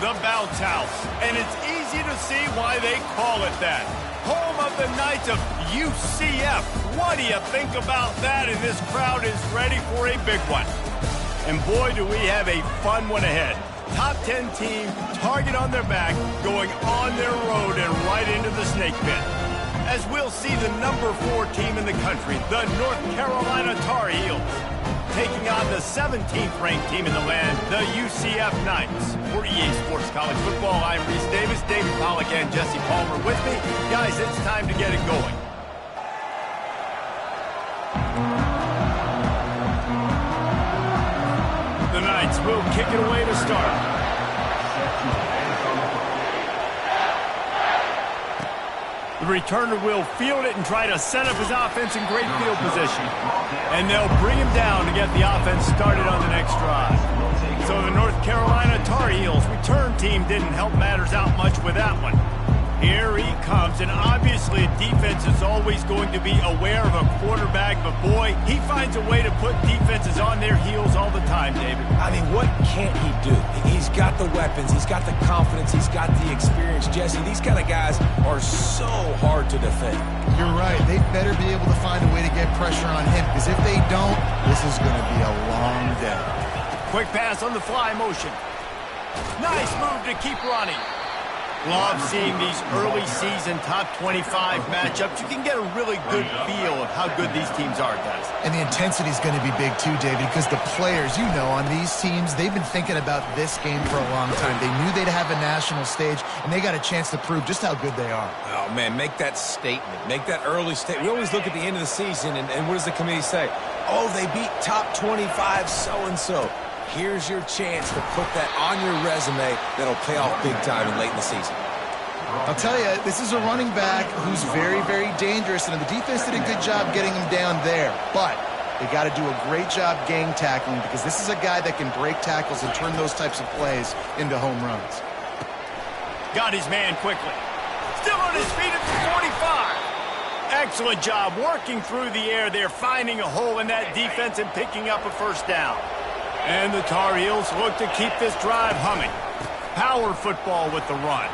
the bounce house. And it's easy to see why they call it that. Home of the Knights of UCF. What do you think about that? And this crowd is ready for a big one. And boy, do we have a fun one ahead. Top 10 team, target on their back, going on their road and right into the snake pit. As we'll see the number 4 team in the country, the North Carolina Tar Heels, taking on the 17th ranked team in the land, the UCF Knights. For EA Sports College Football, I'm Reese Davis, David Pollack, and Jesse Palmer with me. Guys, it's time to get it going. The Knights will kick it away to start. The returner will field it and try to set up his offense in great field position. And they'll bring him down to get the offense started on the next drive. So the North Carolina Tar Heels return team didn't help matters out much with that one. Here he comes, and obviously defense is always going to be aware of a quarterback, but boy, he finds a way to put defenses on their heels all the time, David. I mean, what can't he do? He's got the weapons, he's got the confidence, he's got the experience. Jesse, these kind of guys are so hard to defend. You're right. They better be able to find a way to get pressure on him, because if they don't, this is going to be a long day. Quick pass on the fly motion. Nice move to keep running. Love seeing these early season top 25 matchups. You can get a really good feel of how good these teams are, guys. And the intensity is going to be big too, David, because the players, you know, on these teams, they've been thinking about this game for a long time. They knew they'd have a national stage, and they got a chance to prove just how good they are. Oh, man, make that statement. Make that early statement. We always look at the end of the season, and what does the committee say? Oh, they beat top 25 so-and-so. Here's your chance to put that on your resume that'll pay off big time and late in the season. I'll tell you, this is a running back who's very, very dangerous, and the defense did a good job getting him down there. But they got to do a great job gang tackling, because this is a guy that can break tackles and turn those types of plays into home runs. Got his man quickly. Still on his feet at the 45. Excellent job working through the air there, finding a hole in that defense and picking up a first down. And the Tar Heels look to keep this drive humming. Power football with the run.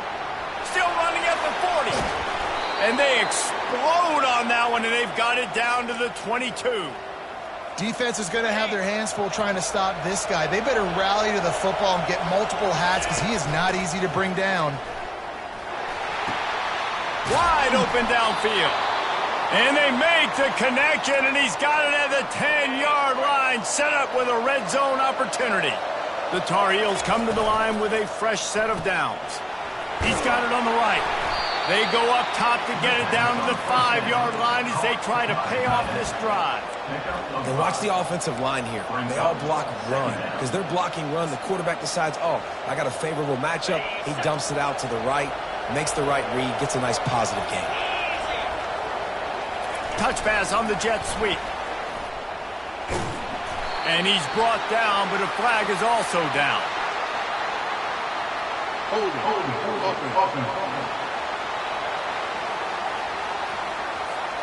Still running at the 40. And they explode on that one, and they've got it down to the 22. Defense is going to have their hands full trying to stop this guy. They better rally to the football and get multiple hats, because he is not easy to bring down. Wide open downfield. And they make the connection, and he's got it at the 10-yard line, set up with a red zone opportunity. The Tar Heels come to the line with a fresh set of downs. He's got it on the right. They go up top to get it down to the 5-yard line as they try to pay off this drive. And watch the offensive line here. They all block run. Because they're blocking run, the quarterback decides, oh, I got a favorable matchup. He dumps it out to the right, makes the right read, gets a nice positive gain. Touch pass on the jet sweep. And he's brought down, but a flag is also down.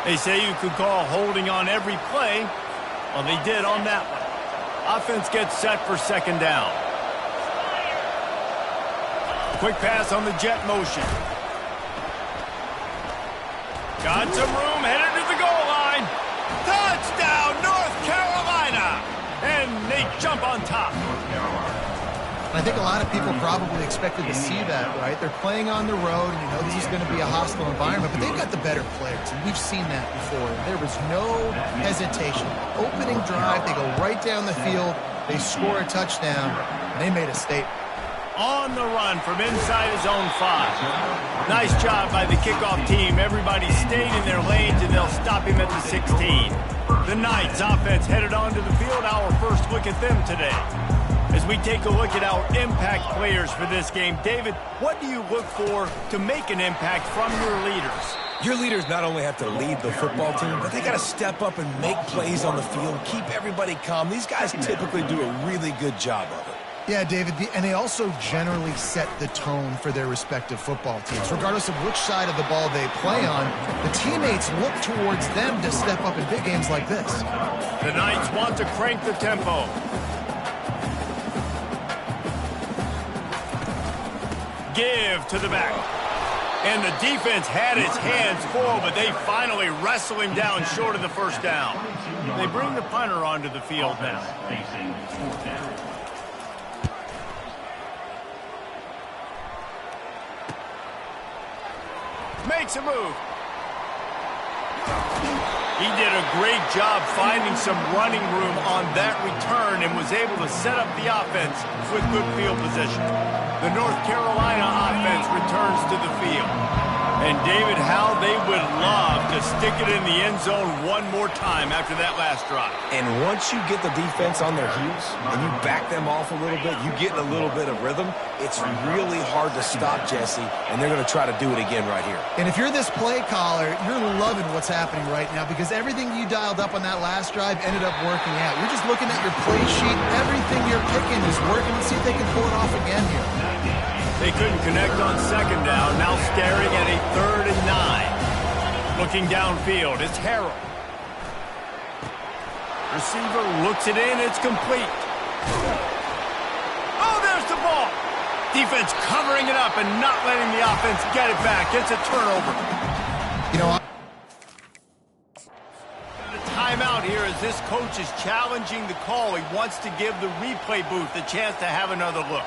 They say you could call holding on every play. Well, they did on that one. Offense gets set for second down. Quick pass on the jet motion. Got some room, headed to the goal line. Touchdown, North Carolina! And they jump on top. I think a lot of people probably expected to see that, right? They're playing on the road, and you know this is going to be a hostile environment, but they've got the better players, and we've seen that before. There was no hesitation. Opening drive, they go right down the field, they score a touchdown, and they made a statement. On the run from inside his own 5. Nice job by the kickoff team. Everybody stayed in their lanes, and they'll stop him at the 16. The Knights offense headed onto the field. Our first look at them today. As we take a look at our impact players for this game, David, what do you look for to make an impact from your leaders? Your leaders not only have to lead the football team, but they got to step up and make plays on the field, keep everybody calm. These guys typically do a really good job of it. Yeah, David, and they also generally set the tone for their respective football teams. Regardless of which side of the ball they play on, the teammates look towards them to step up in big games like this. The Knights want to crank the tempo. give to the back. And the defense had its hands full, but they finally wrestle him down short of the first down. They bring the punter onto the field now. Makes a move. He did a great job finding some running room on that return and was able to set up the offense with good field position. The North Carolina offense returns to the field. And David, how they would love to stick it in the end zone one more time after that last drive. And once you get the defense on their heels and you back them off a little bit, you get a little bit of rhythm, it's really hard to stop, Jesse, and they're going to try to do it again right here. And if you're this play caller, you're loving what's happening right now because everything you dialed up on that last drive ended up working out. You're just looking at your play sheet. Everything you're picking is working. Let's see if they can pull it off again here. They couldn't connect on second down. Now staring at a 3rd and 9. Looking downfield, it's Harrell. Receiver looks it in. It's complete. Oh, there's the ball. Defense covering it up and not letting the offense get it back. It's a turnover. You know, The timeout here as this coach is challenging the call. He wants to give the replay booth a chance to have another look.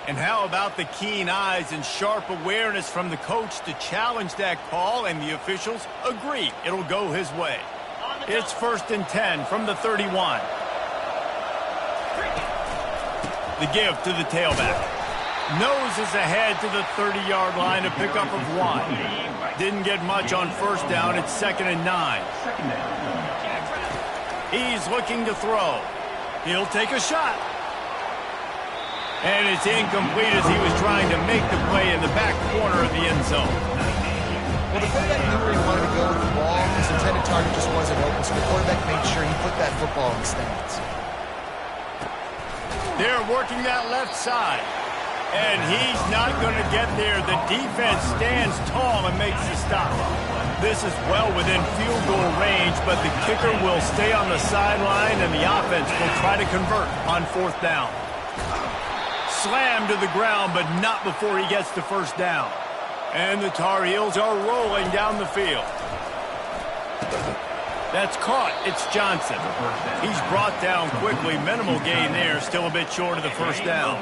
And how about the keen eyes and sharp awareness from the coach to challenge that call, and the officials agree it'll go his way. It's 1st and 10 from the 31. The give to the tailback. Noses ahead to the 30-yard line, a pickup of 1. Didn't get much on first down. It's 2nd and 9. He's looking to throw. He'll take a shot. And it's incomplete as he was trying to make the play in the back corner of the end zone. well, the quarterback knew where he wanted to go with the ball. His intended target just wasn't open, so the quarterback made sure he put that football in the stands. They're working that left side. And he's not going to get there. The defense stands tall and makes the stop. This is well within field goal range, but the kicker will stay on the sideline, and the offense will try to convert on 4th down. Slammed to the ground, but not before he gets to first down. And the Tar Heels are rolling down the field. That's caught. It's Johnson. He's brought down quickly. Minimal gain there. Still a bit short of the first down.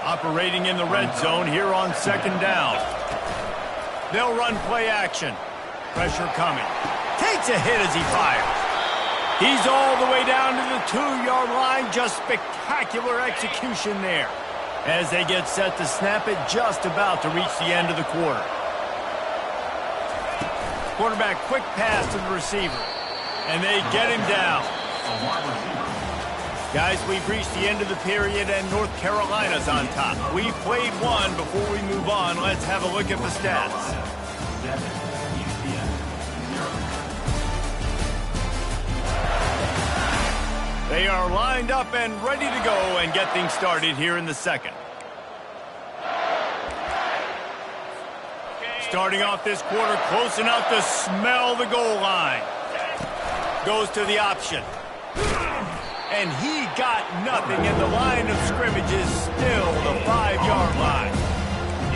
Operating in the red zone here on 2nd down. They'll run play action. Pressure coming. Takes a hit as he fires. He's all the way down to the 2-yard line. Just spectacular execution there. As they get set to snap it, just about to reach the end of the quarter. Quarterback quick pass to the receiver. And they get him down. Guys, we've reached the end of the period, and North Carolina's on top. We've played one. Before we move on, let's have a look at the stats. They are lined up and ready to go and get things started here in the second. Starting off this quarter close enough to smell the goal line. Goes to the option. And he got nothing, and the line of scrimmage is still the 5-yard line.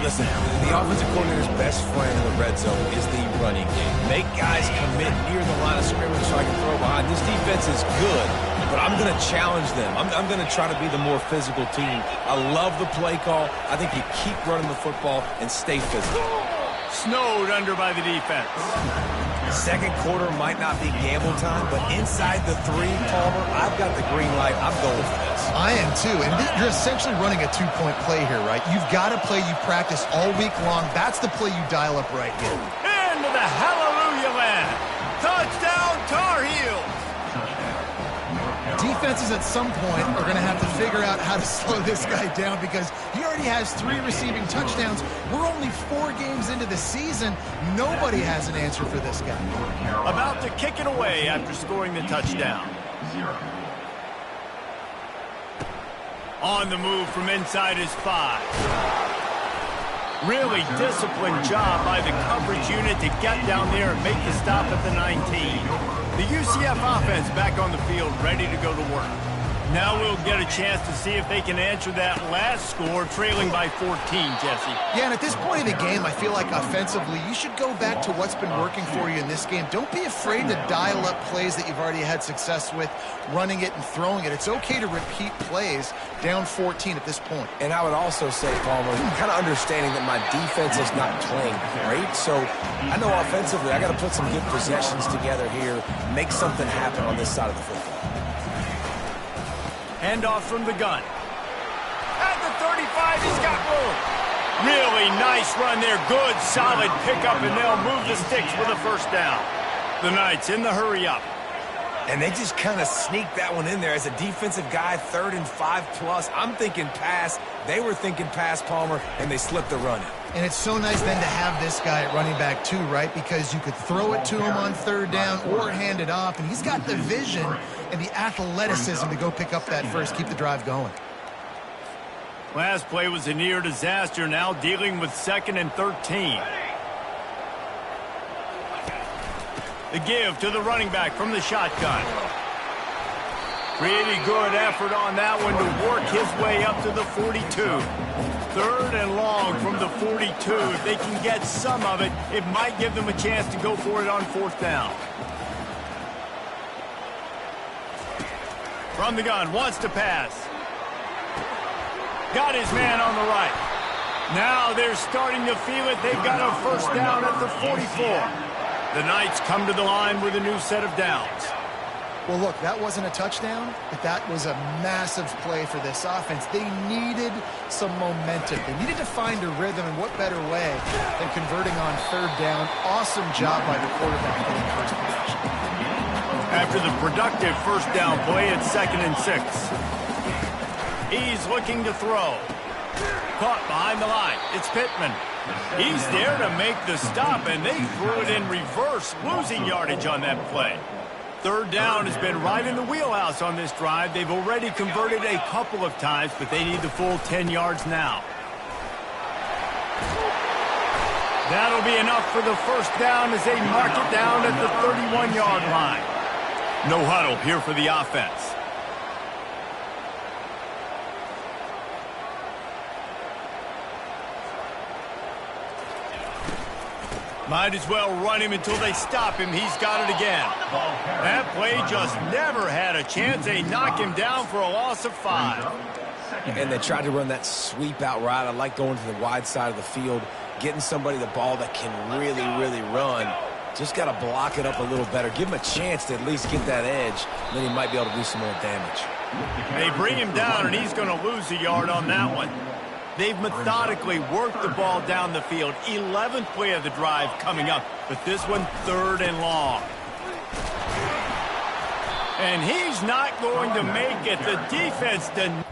Listen, the offensive coordinator's best friend in the red zone is the running game. Make guys commit near the line of scrimmage so I can throw behind. This defense is good, but I'm going to challenge them. I'm going to try to be the more physical team. I love the play call. I think you keep running the football and stay physical. Snowed under by the defense. Second quarter might not be gamble time, but inside the 3, Palmer, I've got the green light. I'm going for this. I am too, and you're essentially running a 2-point play here, right? You've got a play you practice all week long. That's the play you dial up right here. Into the hallelujah land. Touchdown, Tar Heels. Defenses at some point are going to have to figure out how to slow this guy down because he already has 3 receiving touchdowns. We're only 4 games into the season. Nobody has an answer for this guy. About to kick it away after scoring the touchdown. On the move from inside his 5. Really disciplined job by the coverage unit to get down there and make the stop at the 19. The UCF offense back on the field, ready to go to work. Now we'll get a chance to see if they can answer that last score, trailing by 14, Jesse. Yeah, and at this point in the game, I feel like offensively, you should go back to what's been working for you in this game. Don't be afraid to dial up plays that you've already had success with, running it and throwing it. It's okay to repeat plays down 14 at this point. And I would also say, Palmer, kind of understanding that my defense is not playing great, so I know offensively I got to put some good possessions together here, make something happen on this side of the football. Handoff from the gun. At the 35, he's got room. Really nice run there. Good, solid pickup, and they'll move the sticks with a first down. The Knights in the hurry up. And they just kind of sneaked that one in there as a defensive guy, 3rd and 5+. I'm thinking pass. They were thinking pass, Palmer, and they slipped the run in. And it's so nice then to have this guy at running back too, right? Because you could throw it to him on 3rd down or hand it off, and he's got the vision and the athleticism to go pick up that first, keep the drive going. Last play was a near disaster, now dealing with 2nd and 13. The give to the running back from the shotgun. Pretty good effort on that one to work his way up to the 42. 3rd and long from the 42. If they can get some of it, it might give them a chance to go for it on 4th down. From the gun, wants to pass. Got his man on the right. Now they're starting to feel it. They've got a first down at the 44. The Knights come to the line with a new set of downs. Well, look, that wasn't a touchdown, but that was a massive play for this offense. They needed some momentum. They needed to find a rhythm, and what better way than converting on 3rd down. Awesome job by the quarterback in the first possession. After the productive first down play, it's 2nd and 6. He's looking to throw. Caught behind the line. It's Pittman. He's there to make the stop, and they threw it in reverse, losing yardage on that play. 3rd down has been right in the wheelhouse on this drive. They've already converted a couple of times, but they need the full 10 yards now. That'll be enough for the first down as they mark it down at the 31-yard line. No huddle here for the offense. Might as well run him until they stop him. He's got it again. That play just never had a chance. They knock him down for a loss of 5. And they tried to run that sweep out route. I like going to the wide side of the field, getting somebody the ball that can really, really run. Just got to block it up a little better. Give him a chance to at least get that edge, and then he might be able to do some more damage. They bring him down, and he's going to lose a yard on that one. They've methodically worked the ball down the field. 11th play of the drive coming up, but this one 3rd and long. And he's not going to make it. The defense denied.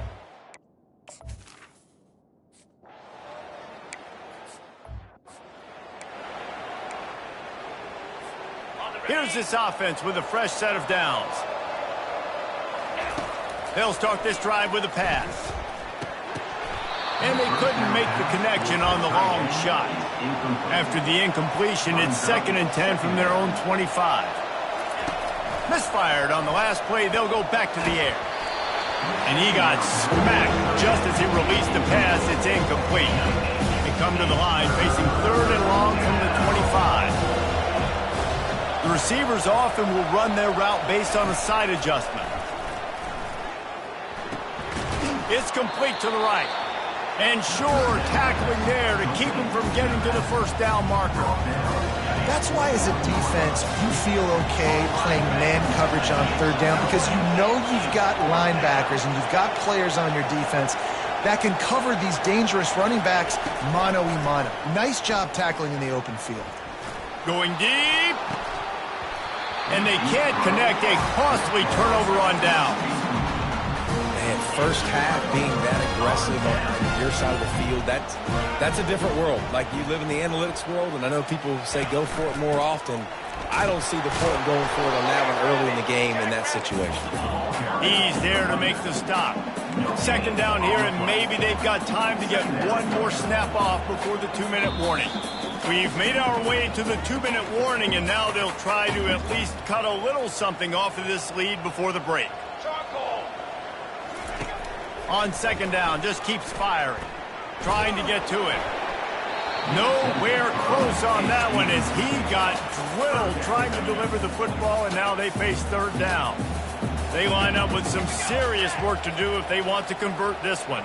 Here's this offense with a fresh set of downs. They'll start this drive with a pass. And they couldn't make the connection on the long shot. After the incompletion, it's 2nd and 10 from their own 25. Misfired on the last play. They'll go back to the air. And he got smacked just as he released the pass. It's incomplete. They come to the line facing 3rd and long from the 25. The receivers often will run their route based on a side adjustment. It's complete to the right. And sure, tackling there to keep him from getting to the first down marker. That's why as a defense, you feel okay playing man coverage on 3rd down because you know you've got linebackers and you've got players on your defense that can cover these dangerous running backs mano-a-mano. Nice job tackling in the open field. Going deep. And they can't connect. A costly turnover on down. Man, first half being that aggressive on your side of the field, that's a different world. Like, you live in the analytics world, and I know people say go for it more often. I don't see the point in going for it on that one early in the game in that situation. He's there to make the stop. Second down here, and maybe they've got time to get one more snap off before the 2-minute warning. We've made our way to the 2-minute warning, and now they'll try to at least cut a little something off of this lead before the break. On second down, just keeps firing, trying to get to it. Nowhere close on that one as he got drilled trying to deliver the football, and now they face third down. They line up with some serious work to do if they want to convert this one.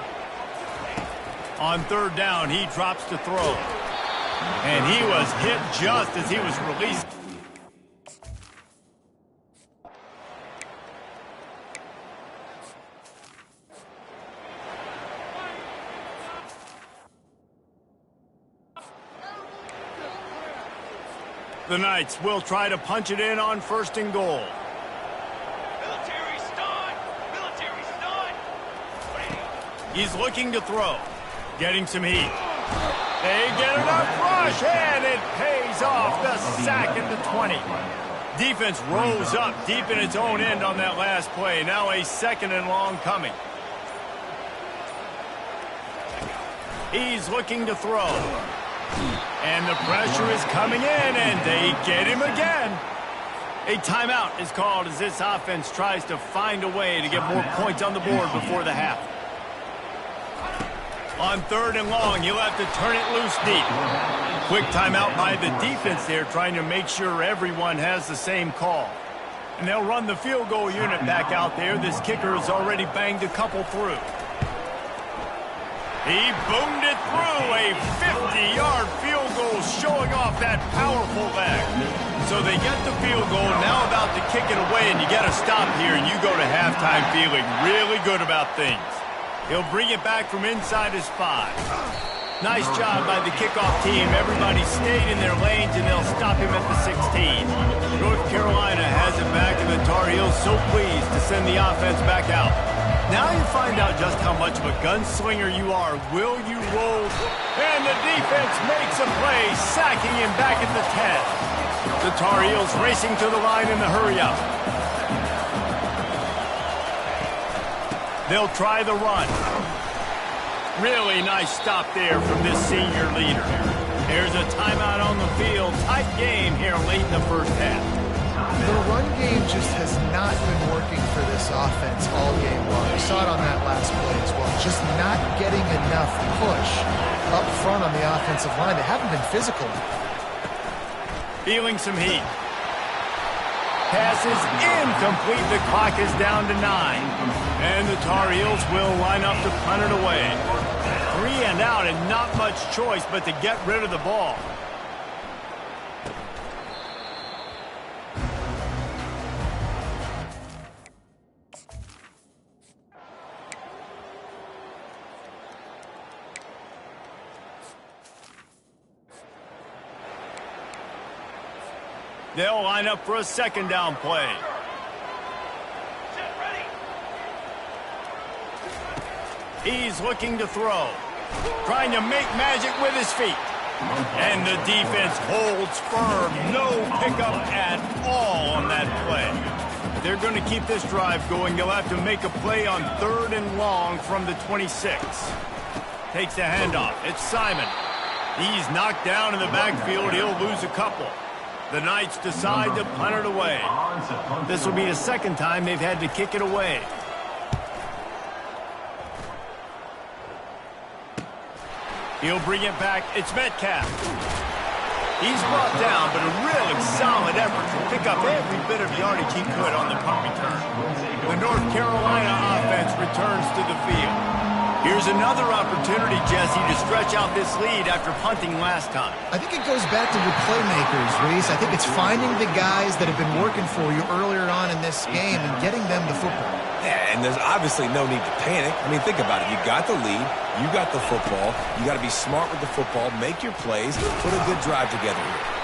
On third down, he drops to throw. And he was hit just as he was released. The Knights will try to punch it in on 1st and goal. He's looking to throw. Getting some heat. They get enough rush, and it pays off. The sack at the 20. Defense rose up deep in its own end on that last play. Now a 2nd and long coming. He's looking to throw. And the pressure is coming in, and they get him again. A timeout is called as this offense tries to find a way to get more points on the board before the half. On 3rd and long, he'll have to turn it loose deep. Quick timeout by the defense there, trying to make sure everyone has the same call. And they'll run the field goal unit back out there. This kicker has already banged a couple through. He boomed it through. A 50-yard field goal showing off that powerful leg. So they get the field goal, now about to kick it away, and you got to stop here, and you go to halftime feeling really good about things. He'll bring it back from inside his 5. Nice job by the kickoff team. Everybody stayed in their lanes, and they'll stop him at the 16. North Carolina has it back, and the Tar Heels so pleased to send the offense back out. Now you find out just how much of a gunslinger you are. Will you roll? And the defense makes a play, sacking him back at the 10. The Tar Heels racing to the line in the hurry-up. They'll try the run. Really nice stop there from this senior leader. There's a timeout on the field. Tight game here late in the first half. The run game just has not been working for this offense all game long. We saw it on that last play as well. Just not getting enough push up front on the offensive line. They haven't been physical. Feeling some heat. Pass is incomplete. The clock is down to 9. And the Tar Heels will line up to punt it away. 3 and out, and not much choice but to get rid of the ball. They'll line up for a 2nd down play. He's looking to throw. Trying to make magic with his feet. And the defense holds firm. No pickup at all on that play. They're going to keep this drive going. They'll have to make a play on 3rd and long from the 26. Takes the handoff. It's Simon. He's knocked down in the backfield. He'll lose a couple. The Knights decide to punt it away. This will be the 2nd time they've had to kick it away. He'll bring it back. It's Metcalf. He's brought down, but a really solid effort to pick up every bit of yardage he could on the punt return. The North Carolina offense returns to the field. Here's another opportunity, Jesse, to stretch out this lead after punting last time. I think it goes back to your playmakers, Reese. I think it's finding the guys that have been working for you earlier on in this game and getting them the football. Yeah, and there's obviously no need to panic. I mean, think about it. You got the lead. You got the football. You got to be smart with the football. Make your plays. Put a good drive together here.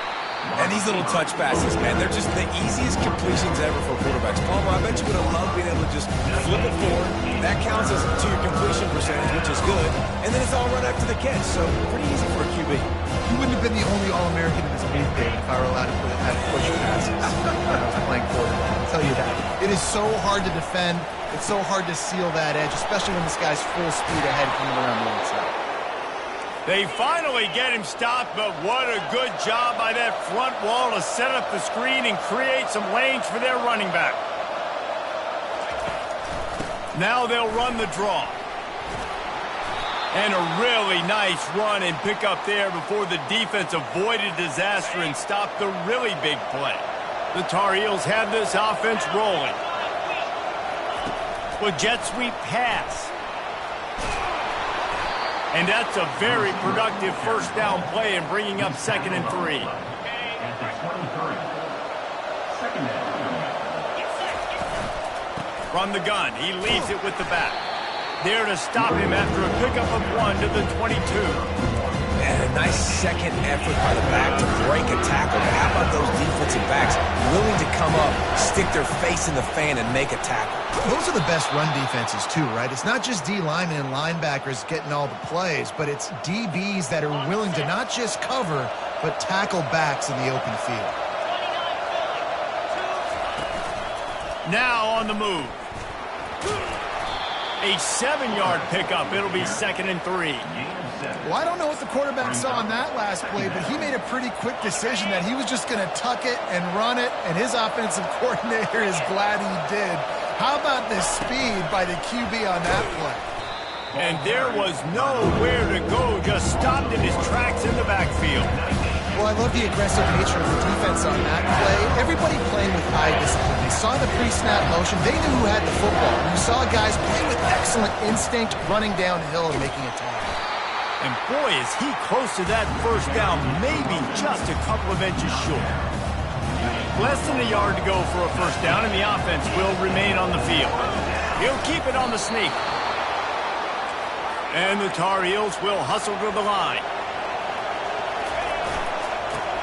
And these little touch passes, man, they're just the easiest completions ever for quarterbacks. Palmer, I bet you would have loved being able to just flip it forward. That counts as to your completion percentage, which is good. And then it's all run after the catch, so pretty easy for a QB. You wouldn't have been the only All-American in this game, Dave, if I were allowed to push passes when I was playing quarterback. I'll tell you that. It is so hard to defend. It's so hard to seal that edge, especially when this guy's full speed ahead coming around the outside. They finally get him stopped, but what a good job by that front wall to set up the screen and create some lanes for their running back. Now they'll run the draw. And a really nice run and pick up there before the defense avoided disaster and stopped the really big play. The Tar Heels have this offense rolling. With jet sweep pass. And that's a very productive first down play and bringing up 2nd and 3. From the gun, he leaves it with the back. There to stop him after a pickup of 1 to the 22. And a nice second effort by the back to break a tackle. But how about those defensive backs willing to come up, stick their face in the fan, and make a tackle? Those are the best run defenses, too, right? It's not just D linemen and linebackers getting all the plays, but it's DBs that are willing to not just cover, but tackle backs in the open field. Now on the move. A 7-yard pickup. It'll be 2nd and 3. Well, I don't know what the quarterback saw on that last play, but he made a pretty quick decision that he was just going to tuck it and run it, and his offensive coordinator is glad he did. How about the speed by the QB on that play? And there was nowhere to go, just stopped in his tracks in the backfield. Well, I love the aggressive nature of the defense on that play. Everybody playing with eye discipline. They saw the pre-snap motion. They knew who had the football. You saw guys playing with excellent instinct, running downhill and making a tackle. And boy, is he close to that first down, maybe just a couple of inches short. Less than a yard to go for a first down, and the offense will remain on the field. He'll keep it on the sneak. And the Tar Heels will hustle to the line.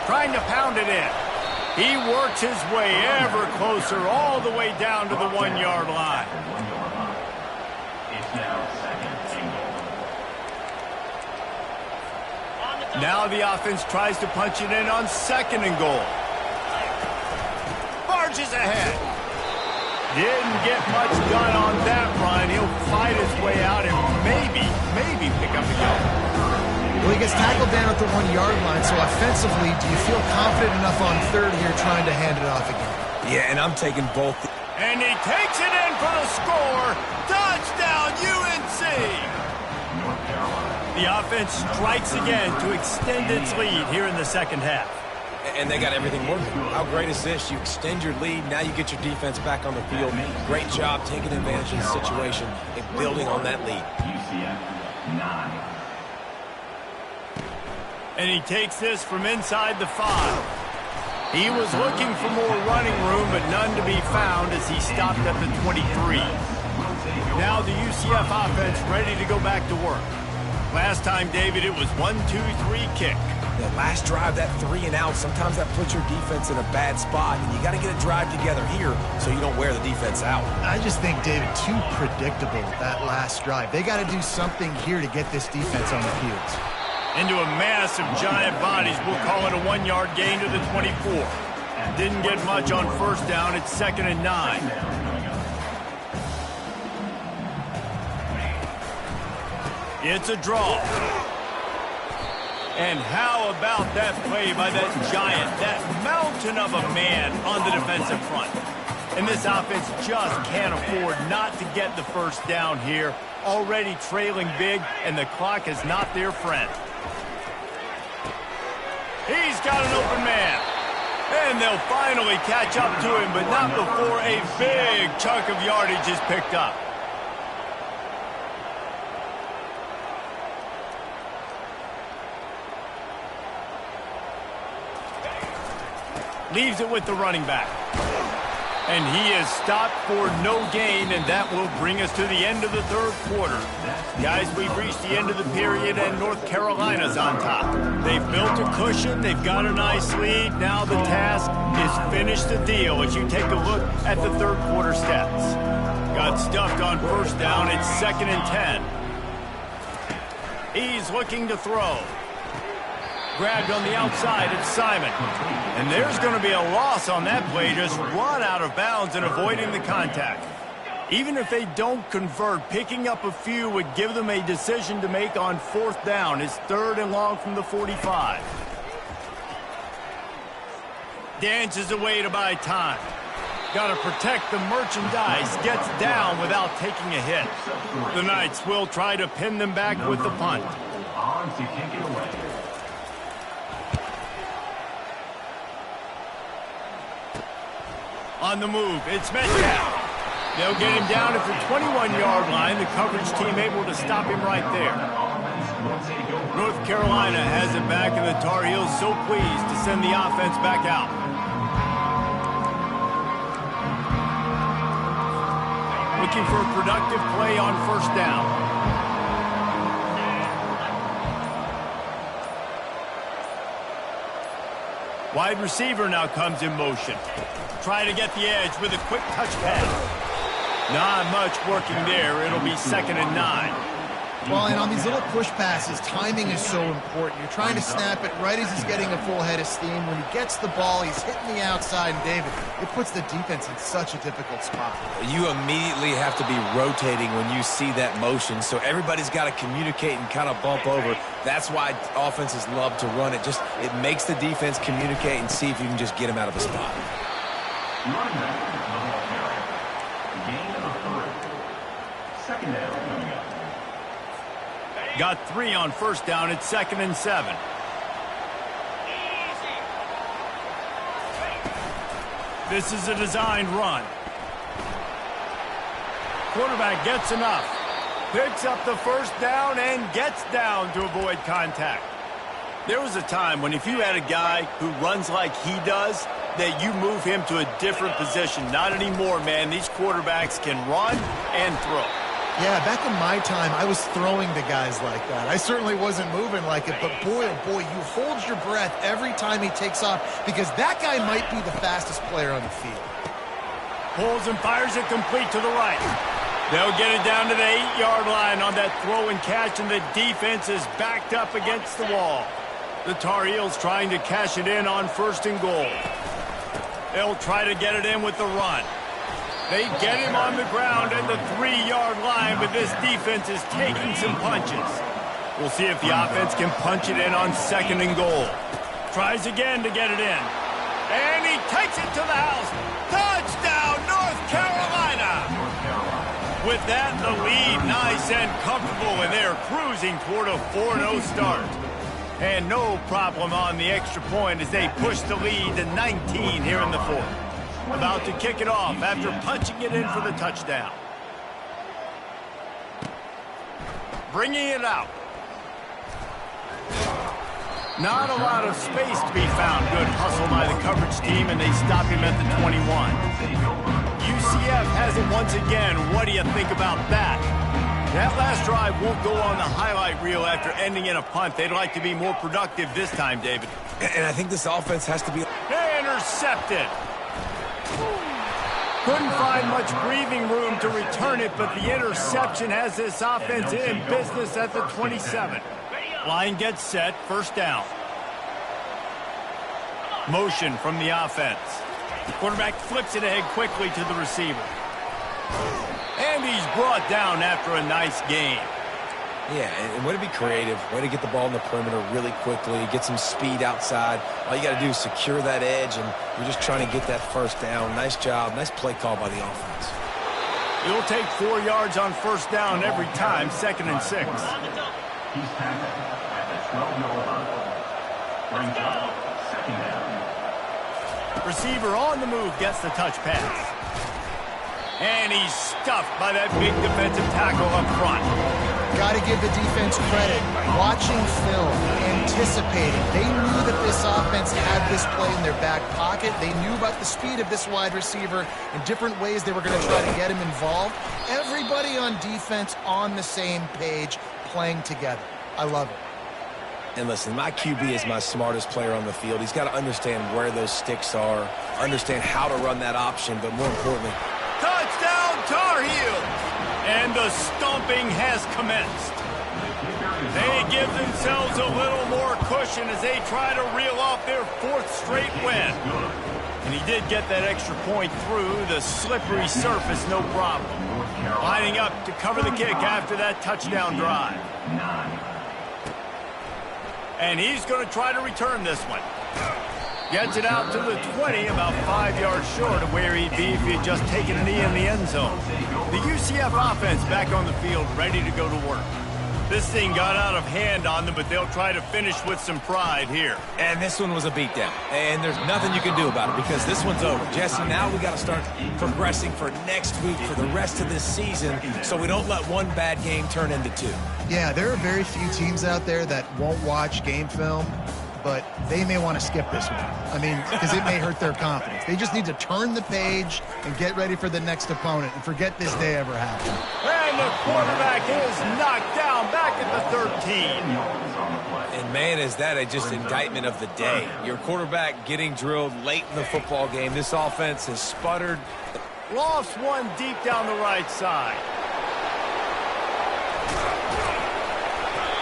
Trying to pound it in. He works his way ever closer all the way down to the 1-yard line. Now the offense tries to punch it in on 2nd and goal. Barges ahead. Didn't get much done on that run. He'll fight his way out and maybe pick up a yard. Well, he gets tackled down at the 1-yard line, so offensively, do you feel confident enough on 3rd here trying to hand it off again? Yeah, and I'm taking both. And he takes it in for the score. Touchdown, UNC! The offense strikes again to extend its lead here in the 2nd half. And they got everything working. How great is this? You extend your lead, now you get your defense back on the field. Great job taking advantage of the situation and building on that lead. And he takes this from inside the 5. He was looking for more running room, but none to be found as he stopped at the 23. Now the UCF offense ready to go back to work. Last time, David, it was 1-2-3 kick. The last drive, that 3 and out, sometimes that puts your defense in a bad spot, and you got to get a drive together here so you don't wear the defense out. I just think, David, too predictable that last drive. They got to do something here to get this defense on the field. Into a mass of giant bodies. We'll call it a 1-yard gain to the 24. Didn't get much on first down. It's 2nd and 9. It's a draw. And how about that play by that giant, that mountain of a man on the defensive front? And this offense just can't afford not to get the first down here. Already trailing big, and the clock is not their friend. He's got an open man. And they'll finally catch up to him, but not before a big chunk of yardage is picked up. Leaves it with the running back. And he is stopped for no gain, and that will bring us to the end of the 3rd quarter. Guys, we've reached the end of the period, and North Carolina's on top. They've built a cushion. They've got a nice lead. Now the task is finish the deal as you take a look at the 3rd quarter stats. Got stuffed on first down. It's 2nd and 10. He's looking to throw. Grabbed on the outside, it's Simon. And there's going to be a loss on that play, just run out of bounds and avoiding the contact. Even if they don't convert, picking up a few would give them a decision to make on 4th down. It's 3rd and long from the 45. Dances away to buy time. Got to protect the merchandise. Gets down without taking a hit. The Knights will try to pin them back with the punt. On the move, it's Ncaa. They'll get him down at the 21-yard line. The coverage team able to stop him right there. North Carolina has it back, and the Tar Heels so pleased to send the offense back out. Looking for a productive play on 1st down. Wide receiver now comes in motion. Try to get the edge with a quick touch pass. Not much working there. It'll be 2nd and 9. Well, and on these little push passes, timing is so important. You're trying to snap it right as he's getting a full head of steam. When he gets the ball, he's hitting the outside. And, David, it puts the defense in such a difficult spot. You immediately have to be rotating when you see that motion, so everybody's got to communicate and kind of bump over. That's why offenses love to run it. It makes the defense communicate and see if you can just get him out of a spot. Got 3 on 1st down. It's 2nd and 7. This is a designed run. Quarterback gets enough. Picks up the 1st down and gets down to avoid contact. There was a time when if you had a guy who runs like he does, that you move him to a different position. Not anymore, man. These quarterbacks can run and throw. Yeah, back in my time, I was throwing to guys like that. I certainly wasn't moving like it, but boy, oh boy, you hold your breath every time he takes off because that guy might be the fastest player on the field. Pulls and fires it complete to the right. They'll get it down to the 8-yard line on that throw and catch, and the defense is backed up against the wall. The Tar Heels trying to cash it in on 1st and goal. They'll try to get it in with the run. They get him on the ground at the 3-yard line, but this defense is taking some punches. We'll see if the offense can punch it in on 2nd and goal. Tries again to get it in. And he takes it to the house. Touchdown, North Carolina! With that, the lead nice and comfortable, and they're cruising toward a 4-0 start. And no problem on the extra point as they push the lead to 19 here in the 4th. About to kick it off after punching it in for the touchdown. Bringing it out. Not a lot of space to be found. Good hustle by the coverage team, and they stop him at the 21. UCF has it once again. What do you think about that? That last drive won't go on the highlight reel after ending in a punt. They'd like to be more productive this time, David. And I think this offense has to be... Intercepted. Couldn't find much breathing room to return it, but the interception has this offense in business at the 27. Line gets set, 1st down. Motion from the offense. Quarterback flips it ahead quickly to the receiver. And he's brought down after a nice gain. Yeah, and way to be creative, way to get the ball in the perimeter really quickly, get some speed outside. All you got to do is secure that edge, and you're just trying to get that 1st down. Nice job, nice play call by the offense. It'll take 4 yards on 1st down every time, 2nd and 6. He's tackled at the 12-yard line. Brings up 2nd down. Receiver on the move gets the touch pass. And he's stuffed by that big defensive tackle up front. Got to give the defense credit. Watching film, anticipating. They knew that this offense had this play in their back pocket. They knew about the speed of this wide receiver and different ways they were going to try to get him involved. Everybody on defense on the same page, playing together. I love it. And listen, my QB is my smartest player on the field. He's got to understand where those sticks are, understand how to run that option, but more importantly, touchdown, Tar Heels! And the stomping has commenced. They give themselves a little more cushion as they try to reel off their 4th straight win. And he did get that extra point through the slippery surface, no problem. Lining up to cover the kick after that touchdown drive. And he's going to try to return this one. Gets it out to the 20, about 5 yards short of where he'd be if he had just taken a knee in the end zone. The UCF offense back on the field, ready to go to work. This thing got out of hand on them, but they'll try to finish with some pride here. And this one was a beatdown. And there's nothing you can do about it because this one's over. Jesse, now we got to start progressing for next week, for the rest of this season, so we don't let one bad game turn into two. Yeah, there are very few teams out there that won't watch game film, but they may want to skip this one. I mean, because it may hurt their confidence. They just need to turn the page and get ready for the next opponent and forget this day ever happened. And the quarterback is knocked down back at the 13. And, man, is that just indictment of the day. Your quarterback getting drilled late in the football game. This offense has sputtered. Lost one deep down the right side.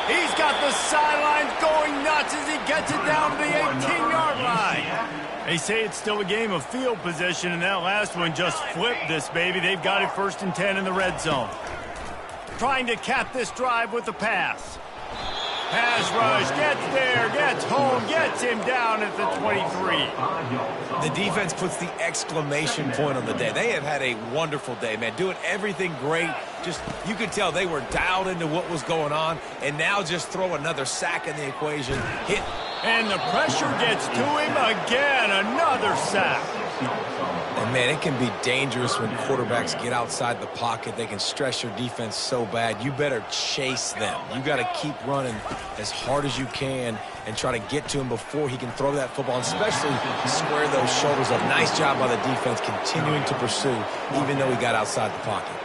He's got the sidelines going nuts as he gets it down to the 18-yard line. They say it's still a game of field position, and that last one just flipped this baby. They've got it 1st and 10 in the red zone. Trying to cap this drive with a pass. Pass rush, gets there, gets home, gets him down at the 23. The defense puts the exclamation point on the day. They have had a wonderful day, man. Doing everything great. Just, you could tell they were dialed into what was going on, and now just throw another sack in the equation. Hit. And the pressure gets to him again. Another sack. And, man, it can be dangerous when quarterbacks get outside the pocket. They can stress your defense so bad. You better chase them. You got to keep running as hard as you can and try to get to him before he can throw that football, and especially square those shoulders up. Nice job by the defense continuing to pursue, even though he got outside the pocket.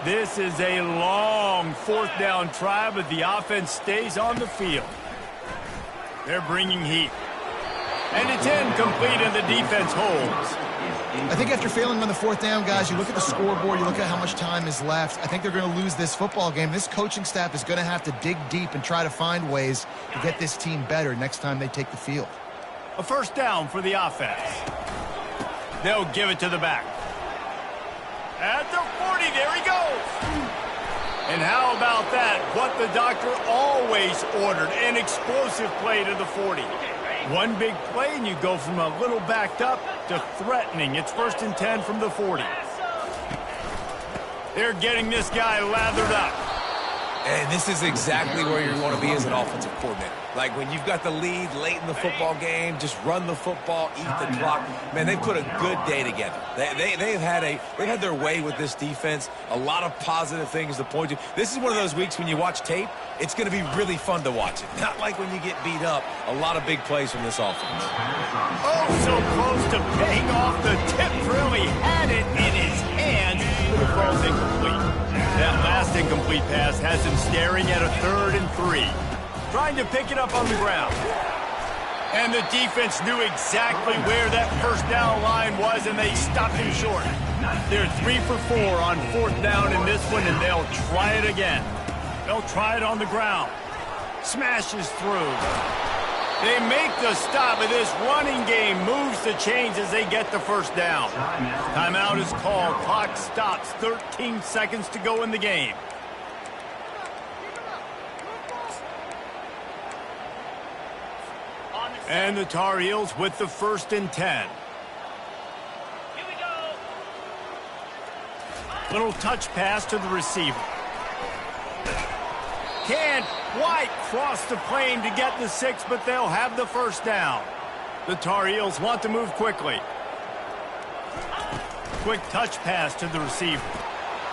This is a long 4th down try, but the offense stays on the field. They're bringing heat. And it's incomplete, and the defense holds. I think after failing on the 4th down, guys, you look at the scoreboard, you look at how much time is left. I think they're going to lose this football game. This coaching staff is going to have to dig deep and try to find ways to get this team better next time they take the field. A 1st down for the offense. They'll give it to the back. At the 40, there he goes. And how about that? What the doctor always ordered, an explosive play to the 40. One big play, and you go from a little backed up to threatening. It's 1st and 10 from the 40. They're getting this guy lathered up. And this is exactly where you want to be as an offensive coordinator. Like when you've got the lead late in the football game, just run the football, eat the clock. Man, they've put a good day together. They've had their way with this defense. A lot of positive things to point to. This is one of those weeks when you watch tape, it's going to be really fun to watch it. Not like when you get beat up. A lot of big plays from this offense. Oh, so close to paying off the tip drill. He had it in his hands, but the throw's incomplete. That last incomplete pass has him staring at a 3rd and 3. Trying to pick it up on the ground. And the defense knew exactly where that 1st down line was, and they stopped him short. They're 3 for 4 on 4th down in this one, and they'll try it again. They'll try it on the ground. Smashes through. They make the stop, and this running game moves the chains as they get the 1st down. Timeout is called. Clock stops. 13 seconds to go in the game. And the Tar Heels with the 1st and 10. Here we go. Little touch pass to the receiver. Can't quite cross the plane to get the 6, but they'll have the 1st down. The Tar Heels want to move quickly. Quick touch pass to the receiver.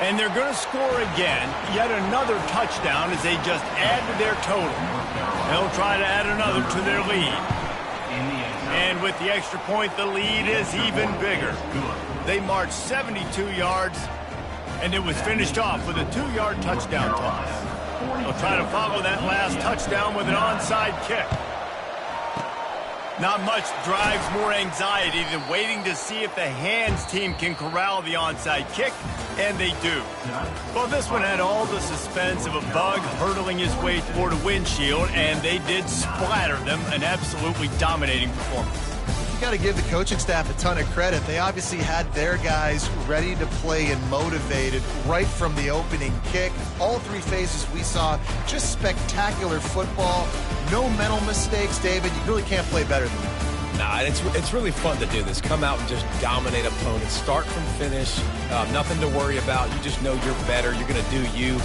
And they're going to score again. Yet another touchdown as they just add to their total. They'll try to add another to their lead. And with the extra point, the lead is even bigger. They marched 72 yards, and it was finished off with a 2-yard touchdown toss. They'll try to follow that last touchdown with an onside kick. Not much drives more anxiety than waiting to see if the hands team can corral the onside kick, and they do. Well, this one had all the suspense of a bug hurtling his way toward a windshield, and they did splatter them, an absolutely dominating performance. you got to give the coaching staff a ton of credit. They obviously had their guys ready to play and motivated right from the opening kick. All three phases we saw just spectacular football. No mental mistakes, David. You really can't play better than that. Nah, it's really fun to do this. Come out and just dominate opponents. Start from finish. Nothing to worry about. You just know you're better. You're going to do you.